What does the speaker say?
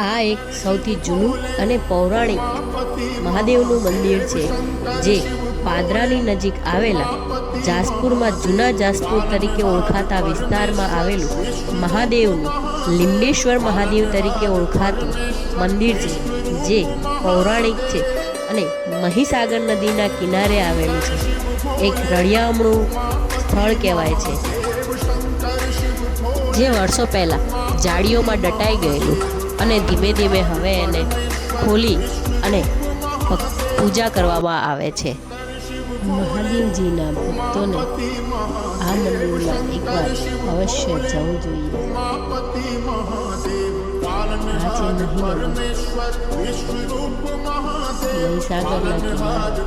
આ એક સૌથી જૂનું અને પૌરાણિક મહાદેવનું મંદિર છે, જે પાદરાની નજીક આવેલા જાસપુરમાં જૂના જાસપુર તરીકે ઓળખાતા વિસ્તારમાં આવેલું મહાદેવનું લીંબેશ્વર મહાદેવ તરીકે ઓળખાતું મંદિર છે, જે પૌરાણિક છે અને મહીસાગર નદીના કિનારે આવેલું છે. એક રળિયામણું સ્થળ કહેવાય છે, જે વર્ષો પહેલાં જાળીઓમાં દટાઈ ગયેલું અને ધીમે ધીમે હવે એને ખોલી અને પૂજા કરવામાં આવે છે. મહાદેવજીના ભક્તોને આ મંદિરમાં એકવાર અવશ્ય જવું જોઈએ. આ છે મહીસાગરના કિનારે.